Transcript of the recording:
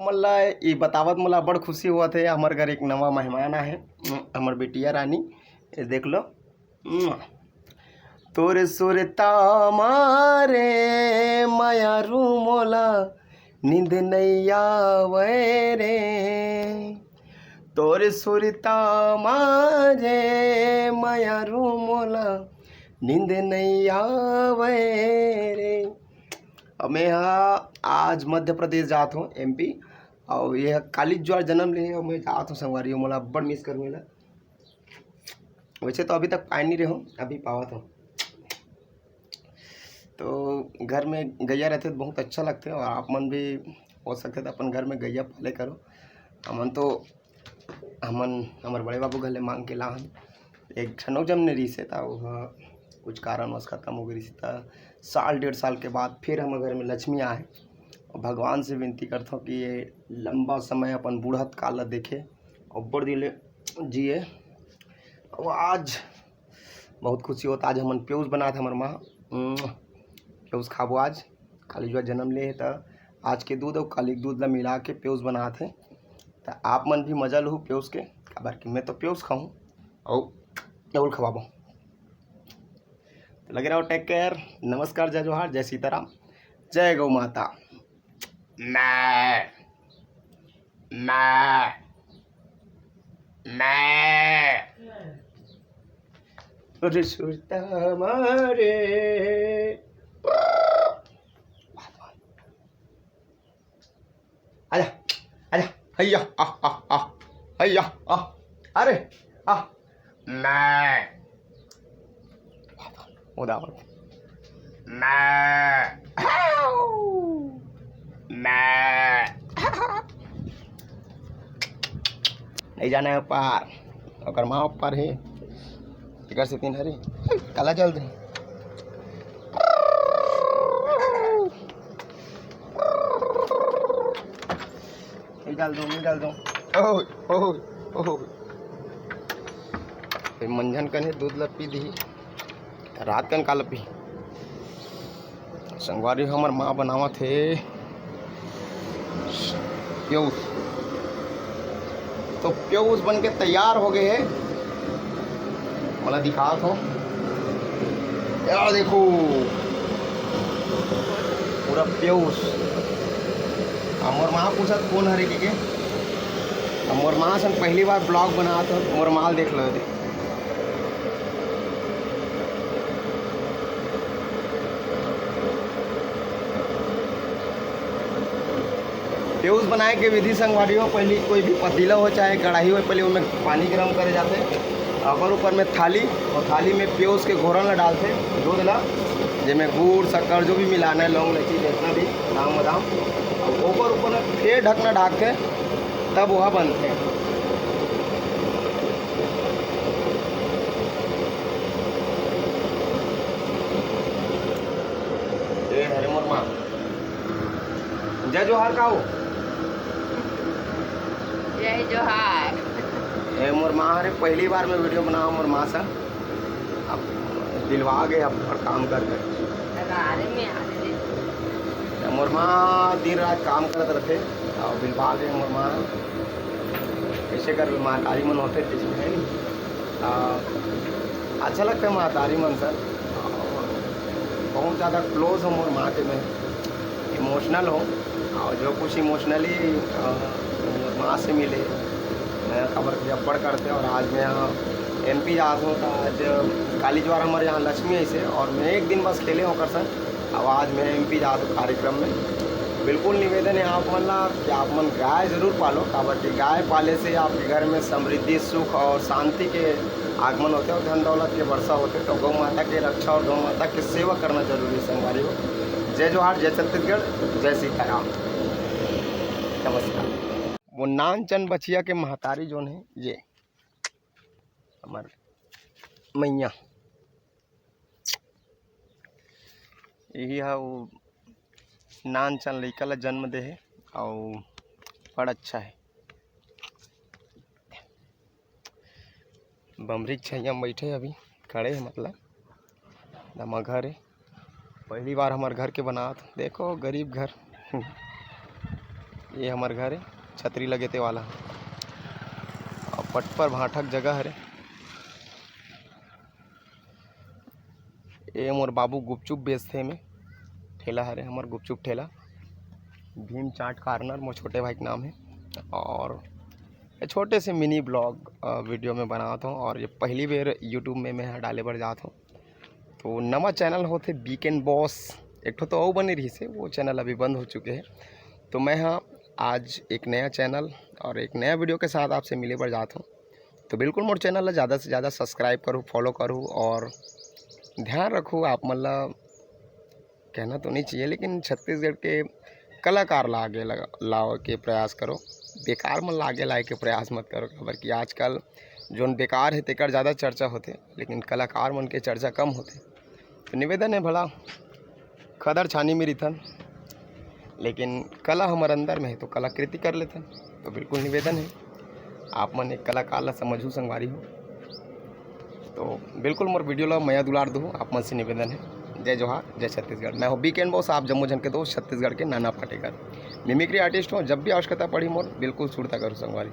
मला ये बतावत मोला बड़ खुशी हुआ थे। हमारे घर एक नवा मेहमान है, हमार बेटिया रानी। ये देख लो, तोरे सुरता मारे माया रू मोला नींद नहीं आवे रे। तोरे सुरता मारे माया रू मोला नींद नहीं आवे रे। अब मैं यहाँ आज मध्य प्रदेश जात हूँ, MP, और ये काली ज्वार जन्म ले और मैं जात हूँ संगवारी हूँ। मोला बड़ मिस करूँ मेला। वैसे तो अभी तक पाए नहीं रहे हूँ, अभी पावत हूँ। तो घर में गैया रहते तो बहुत अच्छा लगते और आप मन भी हो सकते तो अपन घर में गैया पाले करो। हमन तो हमारे बड़े बाबू घर ले मांग के लाहन। एक ठनों जब ने रिसे था वह कुछ कारणवश खत्म हो गई रिश्ता। साल डेढ़ साल के बाद फिर हम घर में लक्ष्मी आए और भगवान से विनती करता हूँ कि ये लंबा समय अपन बूढ़त काल देखे और बड़ दिल जिए। और आज बहुत खुशी होता। आज हमन प्यूज बना था हमार माँ, प्यूज खाबो आज। काली जो जन्म ले तो आज के दूध और काली दूध ला मिला के प्यूज बना थे। तो आप मन भी मजा लो प्यूज के, खबर कि मैं तो प्यूज खाऊँ और केवल खवाबो। तो लगे रहो, टेक केयर। नमस्कार, जय जोहार, जय सीताराम, जय गौ माता। मैं सुरता मारे आजा आजा हैया हैया अरे मैं उदावत मैं नहीं जाना है पार और माँ पार है टिकर से तीन हरी काला चल रही। डाल दो ओह फिर मंझन कने दूध ला पी दी, रात कन काल पी। संगवारी हमार माँ बनावा थे प्यूज, तो प्यूज बन के तैयार हो गए है। मला दिखा तो यार, देखो पूरा प्यूज। हमार माँ पूछा कौन हरे के हमार माँ सन पहली बार ब्लॉग बना तो हमार माल देख लो। प्यूज बनाए के विधि संगवारी हो, पहले कोई भी पतीला हो चाहे कढ़ाई हो, पहले उनमें पानी गर्म करे जाते और ऊपर में थाली, और थाली में प्यूज के घोरन ला डालते, दूध ला जिसमें गुड़ शक्कर जो भी मिलाना है, लौंग इलायची जितना भी दाम बादाम, और ऊपर में फिर ढकना ढाक के तब वह बनते हैं। ये हरे मोर माँ जय जोहार का हो, जय जोहार। ए मोर माँ हरे पहली बार मैं वीडियो बनाऊँ मोर माँ से। अब दिलवा गए अब और काम कर कर मोर माँ दिन रात काम करत रहते और दिलवा गए मोर माँ। कैसे कर महतारी मन होते जिसमें है नहीं, अच्छा लगता है महतारी मन सर। बहुत ज़्यादा क्लोज हो मोर माँ के, मैं इमोशनल हूँ और जो कुछ इमोशनली माँ से मिले मैं खबर जब पढ़ करते। और आज मैं यहाँ MP जा हूँ तो आज काली ज्वार हमारे यहाँ लक्ष्मी ऐसे, और मैं एक दिन बस खेले होकर सर। अब आज मैं MP जा हूँ कार्यक्रम में। बिल्कुल निवेदन है आप मन ला कि आप मन गाय जरूर पालो, काबर गाय पाले से आपके घर में समृद्धि, सुख और शांति के आगमन होते और धन दौलत के वर्षा होते। तो गौ माता के रक्षा और गौ माता की सेवा करना जरूरी है संगवारी हो। जय जोहार, जय छत्तीसगढ़, जय सीताराम, नमस्कार। वो नानचंद बचिया के महतारी जोन है ये हमारे मैया, यही है वो नानचंद लड़का ला जन्म दे है और बड़ा अच्छा है। बमरी छैया बैठे अभी खड़े हैं, मतलब हमारा घर है। पहली बार हमारे घर के बनात, देखो गरीब घर ये हमार घर है, छतरी लगे ते वाला और पट पर भाठक जगह है। ये मोर बाबू गुपचुप बेचते में ठेला है हमार गुपचुप ठेला, भीम चाट कार्नर मोर छोटे भाई का नाम है। और ये छोटे से मिनी ब्लॉग वीडियो में बनाता हूँ और ये पहली बार यूट्यूब में मैं डाले बर जाता हूँ। तो नवा चैनल होते वीकेंड बॉस, एक तो वो बने रही से, वो चैनल अभी बंद हो चुके हैं। तो मैं हाँ आज एक नया चैनल और एक नया वीडियो के साथ आपसे मिले पर जाता हूँ। तो बिल्कुल मोर चैनल ज़्यादा से ज़्यादा सब्सक्राइब करूँ, फॉलो करूँ और ध्यान रखूँ। आप मतलब कहना तो नहीं चाहिए लेकिन छत्तीसगढ़ के कलाकार लागे लाओ के प्रयास करो, बेकार मन लागे लाए के प्रयास मत करो। खबर कि आजकल जोन बेकार है तेकर ज़्यादा चर्चा होते लेकिन कलाकार मन के चर्चा कम होते। तो निवेदन है भला खदर छानी में रिथन लेकिन कला हमारे अंदर में है तो कलाकृति कर लेते। तो बिल्कुल निवेदन है आप मन एक कलाकार ला समझू संगवारी हो। तो बिल्कुल मोर वीडियो ला मया दुलार दो, आप मन से निवेदन है। जय जोहार, जय छत्तीसगढ़। मैं हूँ वीकेंड बॉस, आप जम्मू जन के दोस्त छत्तीसगढ़ के नाना पाटेकर। मिमिक्री आर्टिस्ट हो, जब भी आवश्यकता पड़ी मोर बिल्कुल सुरता करूँ संगवारी।